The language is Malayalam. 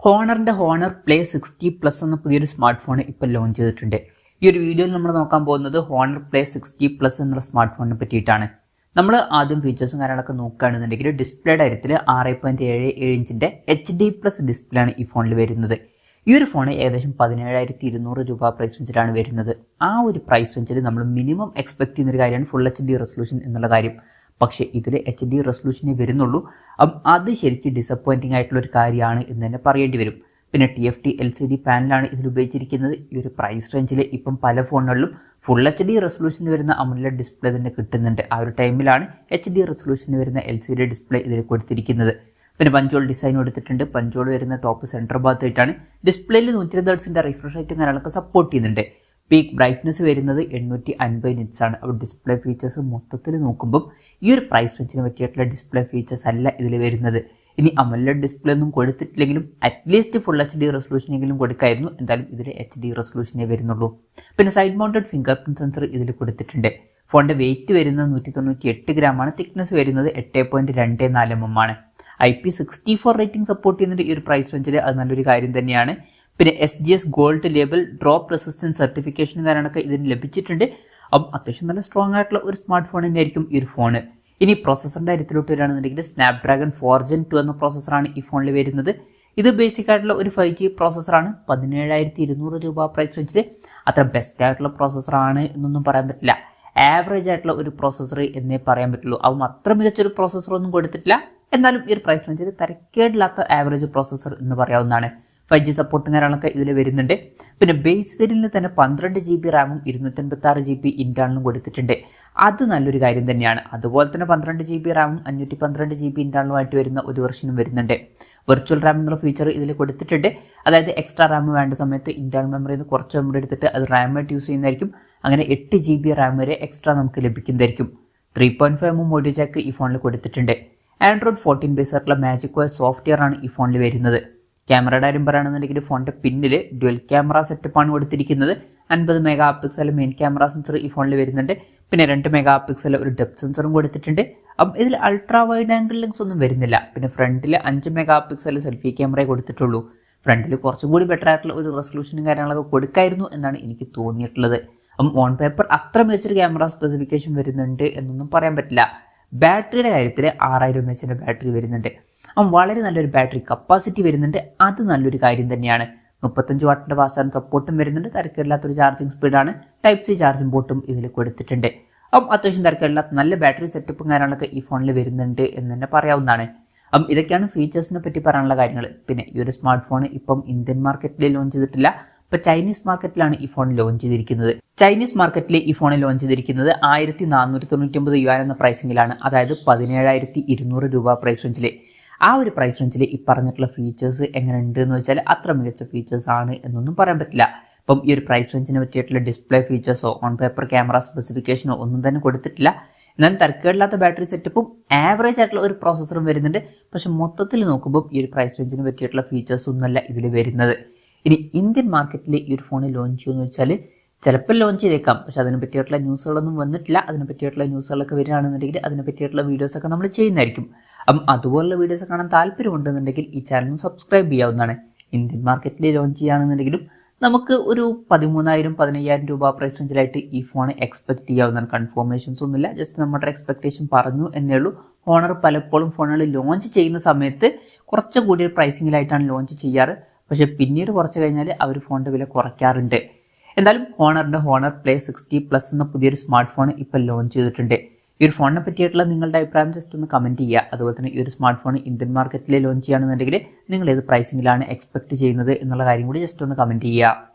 ഹോണറിൻ്റെ ഹോണർ പ്ലേ 60+ എന്ന പുതിയൊരു സ്മാർട്ട് ഫോൺ ഇപ്പോൾ ലോഞ്ച് ചെയ്തിട്ടുണ്ട്. ഈ ഒരു വീഡിയോയിൽ നമ്മൾ നോക്കാൻ പോകുന്നത് ഹോണർ പ്ലേ 60+ എന്നുള്ള സ്മാർട്ട് ഫോണിനെ പറ്റിയിട്ടാണ്. നമ്മൾ ആദ്യം ഫീച്ചേഴ്സും കാര്യങ്ങളൊക്കെ നോക്കുകയാണെന്നുണ്ടെങ്കിൽ ഡിസ്പ്ലേയുടെ കാര്യത്തിൽ 6.77 ഇഞ്ചിൻ്റെ HD+ ഡിസ്പ്ലേ ആണ് ഈ ഫോണിൽ വരുന്നത്. ഈ ഒരു ഫോൺ ഏകദേശം 17,200 രൂപ പ്രൈസ് റേഞ്ചിലാണ് വരുന്നത്. ആ ഒരു പ്രൈസ് റേഞ്ചിൽ നമ്മൾ മിനിമം എക്സ്പെക്ട് ചെയ്യുന്നൊരു കാര്യമാണ് ഫുൾ HD റെസൊല്യൂഷൻ എന്നുള്ള കാര്യം. പക്ഷേ ഇതിൽ HD റെസൊല്യൂഷനേ വരുന്നുള്ളൂ. അത് ശരിക്കും ഡിസപ്പോയിൻറ്റിംഗ് ആയിട്ടുള്ള ഒരു കാര്യമാണ് എന്ന് തന്നെ പറയേണ്ടി വരും. പിന്നെ TFT LCD പാനലാണ് ഇതിൽ ഉപയോഗിച്ചിരിക്കുന്നത്. ഈ ഒരു പ്രൈസ് റേഞ്ചിൽ ഇപ്പം പല ഫോണുകളിലും ഫുൾ HD റെസൊല്യൂഷന് വരുന്ന AMOLED ഡിസ്പ്ലേ തന്നെ കിട്ടുന്നുണ്ട്. ആ ഒരു ടൈമിലാണ് HD റെസൊല്യൂഷന് വരുന്ന LCD ഡിസ്പ്ലേ ഇതിൽ കൊടുത്തിരിക്കുന്നത്. പിന്നെ പഞ്ചോൾ ഡിസൈൻ കൊടുത്തിട്ടുണ്ട്. പഞ്ചോൾ വരുന്ന ടോപ്പ് സെൻറ്റർ ഭാഗത്തായിട്ടാണ്. ഡിസ്പ്ലേയിൽ 120 Hz റിഫ്രഷ് റേറ്റും കാര്യങ്ങളൊക്കെ സപ്പോർട്ട് ചെയ്യുന്നുണ്ട്. പീക്ക് ബ്രൈറ്റ്നസ് വരുന്നത് 850 നിറ്റ്സ് ആണ്. അപ്പോൾ ഡിസ്പ്ലേ ഫീച്ചേഴ്സ് മൊത്തത്തിൽ നോക്കുമ്പോൾ ഈ ഒരു പ്രൈസ് റേഞ്ചിന് പറ്റിയിട്ടുള്ള ഡിസ്പ്ലേ ഫീച്ചേഴ്സ് അല്ല ഇതിൽ വരുന്നത്. ഇനി AMOLED ഡിസ്പ്ലേ ഒന്നും കൊടുത്തിട്ടില്ലെങ്കിലും അറ്റ്ലീസ്റ്റ് ഫുൾ HD റെസൊല്യൂഷനെങ്കിലും കൊടുക്കായിരുന്നു. എന്തായാലും ഇതിൽ HD റെസൊല്യൂഷനേ വരുന്നുള്ളൂ. പിന്നെ side mounted finger print sensor ഇതിൽ കൊടുത്തിട്ടുണ്ട്. ഫോണിൻ്റെ വെയിറ്റ് വരുന്നത് 198 ഗ്രാമാണ്. തിക്നെസ് വരുന്നത് 8.24 mm ആണ്. IP64 റേറ്റിംഗ് സപ്പോർട്ട് ചെയ്യുന്നുണ്ട് ഈ ഒരു പ്രൈസ് റേഞ്ചിൽ. അത് നല്ലൊരു കാര്യം തന്നെയാണ്. പിന്നെ SGS gold label drop resistance സർട്ടിഫിക്കേഷനും കാര്യങ്ങളൊക്കെ ഇതിന് ലഭിച്ചിട്ടുണ്ട്. അപ്പം അത്യാവശ്യം നല്ല സ്ട്രോങ് ആയിട്ടുള്ള ഒരു സ്മാർട്ട് ഫോൺ തന്നെയായിരിക്കും ഈ ഒരു ഫോൺ. ഇനി പ്രോസസ്സറിൻ്റെ കാര്യത്തിലോട്ട് വരികയാണെന്നുണ്ടെങ്കിൽ സ്നാപ്ഡ്രാഗൺ 4 Gen 2 എന്ന പ്രോസസ്സറാണ് ഈ ഫോണിൽ വരുന്നത്. ഇത് ബേസിക് ആയിട്ടുള്ള ഒരു 5G പ്രോസസ്സറാണ്. 17,200 രൂപ പ്രൈസ് റേഞ്ചിൽ അത്ര ബെസ്റ്റ് ആയിട്ടുള്ള പ്രോസസ്സറാണ് എന്നൊന്നും പറയാൻ പറ്റില്ല. ആവറേജ് ആയിട്ടുള്ള ഒരു പ്രോസസ്സർ എന്നേ പറയാൻ പറ്റുള്ളൂ. അവൻ അത്ര മികച്ചൊരു പ്രോസസ്സറൊന്നും കൊടുത്തിട്ടില്ല. എന്നാലും ഈ ഒരു പ്രൈസ് റേഞ്ചിൽ തരക്കേടില്ലാത്ത ആവറേജ് പ്രോസസ്സർ എന്ന് പറയാവുന്നതാണ്. 5G സപ്പോർട്ടും കാര്യങ്ങളൊക്കെ ഇതിൽ വരുന്നുണ്ട്. പിന്നെ ബേസ് വേരിയന്റിൽ തന്നെ 12 GB റാമും 256 GB ഇന്റേണലും കൊടുത്തിട്ടുണ്ട്. അത് നല്ലൊരു കാര്യം തന്നെയാണ്. അതുപോലെ തന്നെ 12 GB റാമും 512 GB ഇന്റേണലുമായിട്ട് വരുന്ന ഒരു വെർഷനും വരുന്നുണ്ട്. വെർച്വൽ റാം എന്നുള്ള ഫീച്ചർ ഇതിൽ കൊടുത്തിട്ടുണ്ട്. അതായത് എക്സ്ട്രാ റാം വേണ്ട സമയത്ത് ഇന്റേണൽ മെമ്മറിയിൽ നിന്ന് കുറച്ച് മെമ്മറി എടുത്തിട്ട് അത് റാമായിട്ട് യൂസ് ചെയ്യുന്നതായിരിക്കും. അങ്ങനെ 8 GB റാം വരെ എക്സ്ട്രാ നമുക്ക് ലഭിക്കുന്നതായിരിക്കും. 3.5 mm ഓഡിയോ ജാക്ക് ഈ ഫോണിൽ കൊടുത്തിട്ടുണ്ട്. ആൻഡ്രോയിഡ് 14 ബേസ് ആയിട്ടുള്ള മാജിക് OS സോഫ്റ്റ്വെയർ ആണ് ഈ ഫോണിൽ വരുന്നത്. ക്യാമറയുടെ കാര്യം പറയുകയാണെന്നുണ്ടെങ്കിൽ ഫോണിൻ്റെ പിന്നിൽ ഡ്യുവൽ ക്യാമറ സെറ്റപ്പാണ് കൊടുത്തിരിക്കുന്നത്. 50 MP മെയിൻ ക്യാമറ സെൻസർ ഈ ഫോണിൽ വരുന്നുണ്ട്. പിന്നെ 2 MP ഒരു ഡെപ്ത് സെൻസറും കൊടുത്തിട്ടുണ്ട്. അപ്പം ഇതിൽ അൾട്രാ വൈഡ് ആംഗിൾ ലെൻസ് ഒന്നും വരുന്നില്ല. പിന്നെ ഫ്രണ്ടിൽ 5 MP സെൽഫി ക്യാമറയെ കൊടുത്തിട്ടുള്ളൂ. ഫ്രണ്ടിൽ കുറച്ചും കൂടി ബെറ്റർ ആയിട്ടുള്ള ഒരു റെസൊല്യൂഷനും കാര്യങ്ങളൊക്കെ കൊടുക്കായിരുന്നു എന്നാണ് എനിക്ക് തോന്നിയിട്ടുള്ളത്. അപ്പം ഓൺ പേപ്പർ അത്ര മികച്ചൊരു ക്യാമറ സ്പെസിഫിക്കേഷൻ വരുന്നുണ്ട് എന്നൊന്നും പറയാൻ പറ്റില്ല. ബാറ്ററിയുടെ കാര്യത്തിൽ 6000 mAh ബാറ്ററി വരുന്നുണ്ട്. വളരെ നല്ലൊരു ബാറ്ററി കപ്പാസിറ്റി വരുന്നുണ്ട്. അത് നല്ലൊരു കാര്യം തന്നെയാണ്. 35 വാട്ടിൻ്റെ ഫാസ്റ്റ് ചാർജിങ് സപ്പോർട്ടും വരുന്നുണ്ട്. തിരക്കില്ലാത്തൊരു ചാർജിങ് സ്പീഡാണ്. Type-C ചാർജിങ് പോർട്ടും ഇതിൽ കൊടുത്തിട്ടുണ്ട്. അത്യാവശ്യം തിരക്കില്ലാത്ത നല്ല ബാറ്ററി സെറ്റപ്പും കാര്യങ്ങളൊക്കെ ഈ ഫോണിൽ വരുന്നുണ്ട് എന്ന് തന്നെ പറയാവുന്നതാണ്. ഇതൊക്കെയാണ് ഫീച്ചേഴ്സിനെ പറ്റി പറയാനുള്ള കാര്യങ്ങൾ. പിന്നെ ഈ ഒരു സ്മാർട്ട് ഫോൺ ഇപ്പം ഇന്ത്യൻ മാർക്കറ്റിൽ ലോഞ്ച് ചെയ്തിട്ടില്ല. ഇപ്പോൾ ചൈനീസ് മാർക്കറ്റിലാണ് ഈ ഫോൺ ലോഞ്ച് ചെയ്തിരിക്കുന്നത്. ചൈനീസ് മാർക്കറ്റിൽ ഈ ഫോൺ ലോഞ്ച് ചെയ്തിരിക്കുന്നത് 1499 yuan എന്ന പ്രൈസിങ്ങിലാണ്. അതായത് 17,200 രൂപ പ്രൈസ് റേഞ്ചിൽ. ആ ഒരു പ്രൈസ് റേഞ്ചിൽ ഈ പറഞ്ഞിട്ടുള്ള ഫീച്ചേഴ്സ് എങ്ങനെ ഉണ്ട് എന്ന് വെച്ചാൽ അത്ര മികച്ച ഫീച്ചേഴ്സ് ആണ് എന്നൊന്നും പറയാൻ പറ്റില്ല. അപ്പം ഈ ഒരു പ്രൈസ് റേഞ്ചിനെ പറ്റിയിട്ടുള്ള ഡിസ്പ്ലേ ഫീച്ചേഴ്സോ ഓൺ പേപ്പർ ക്യാമറ സ്പെസിഫിക്കേഷനോ ഒന്നും തന്നെ കൊടുത്തിട്ടില്ല. എന്നാൽ തിരക്കേടില്ലാത്ത ബാറ്ററി സെറ്റപ്പും ആവറേജ് ആയിട്ടുള്ള ഒരു പ്രോസസ്സറും വരുന്നുണ്ട്. പക്ഷെ മൊത്തത്തിൽ നോക്കുമ്പോൾ ഈ ഒരു പ്രൈസ് റേഞ്ചിനെ പറ്റിയിട്ടുള്ള ഫീച്ചേഴ്സ് ഒന്നുമല്ല ഇതിൽ വരുന്നത്. ഇനി ഇന്ത്യൻ മാർക്കറ്റിൽ ഈ ഒരു ഫോൺ ലോഞ്ച് ചെയ്യുമെന്ന് വെച്ചാൽ ചിലപ്പോൾ ലോഞ്ച് ചെയ്തേക്കാം. പക്ഷെ അതിനെ പറ്റിയിട്ടുള്ള ന്യൂസുകളൊന്നും വന്നിട്ടില്ല. അതിനെ പറ്റിയിട്ടുള്ള ന്യൂസുകളൊക്കെ വരികയാണെന്നുണ്ടെങ്കിൽ അതിനെ പറ്റിയിട്ടുള്ള വീഡിയോസൊക്കെ നമ്മൾ ചെയ്യുന്നതായിരിക്കും. അതുപോലുള്ള വീഡിയോസ് കാണാൻ താല്പര്യമുണ്ടെന്നുണ്ടെങ്കിൽ ഈ ചാനൽ സബ്സ്ക്രൈബ് ചെയ്യാവുന്നതാണ്. ഇന്ത്യൻ മാർക്കറ്റിൽ ലോഞ്ച് ചെയ്യുകയാണെന്നുണ്ടെങ്കിലും നമുക്ക് ഒരു 13,000-15,000 രൂപ പ്രൈസ് റേഞ്ചിലായിട്ട് ഈ ഫോൺ എക്സ്പെക്ട് ചെയ്യാവുന്നതാണ്. കൺഫർമേഷൻസ് ഒന്നുമില്ല. ജസ്റ്റ് നമ്മുടെ എക്സ്പെക്ടേഷൻ പറഞ്ഞു എന്നേ ഉള്ളൂ. ഹോണർ പലപ്പോഴും ഫോണുകൾ ലോഞ്ച് ചെയ്യുന്ന സമയത്ത് കുറച്ച് കൂടിയ പ്രൈസിങ്ങിലായിട്ടാണ് ലോഞ്ച് ചെയ്യാറ്. പക്ഷേ പിന്നീട് കുറച്ച് കഴിഞ്ഞാൽ അവർ ഫോണിൻ്റെ വില കുറയ്ക്കാറുണ്ട്. എന്തായാലും ഹോണർ പ്ലേ 60+ എന്ന പുതിയൊരു സ്മാർട്ട് ഫോൺ ഇപ്പോൾ ലോഞ്ച് ചെയ്തിട്ടുണ്ട്. ഈ ഒരു ഫോണിനെ പറ്റിയിട്ടുള്ള നിങ്ങളുടെ അഭിപ്രായം ജസ്റ്റ് ഒന്ന് കമൻറ്റ് ചെയ്യുക. അതുപോലെ തന്നെ ഈ ഒരു സ്മാർട്ട് ഫോൺ ഇന്ത്യൻ മാർക്കറ്റിൽ ലോഞ്ച് ചെയ്യുകയാണെന്നുണ്ടെങ്കിൽ നിങ്ങൾ ഏത് പ്രൈസിങ്ങിലാണ് എക്സ്പെക്ട് ചെയ്യുന്നത് എന്നുള്ള കാര്യം കൂടി ജസ്റ്റ് ഒന്ന് കമൻറ്റ് ചെയ്യുക.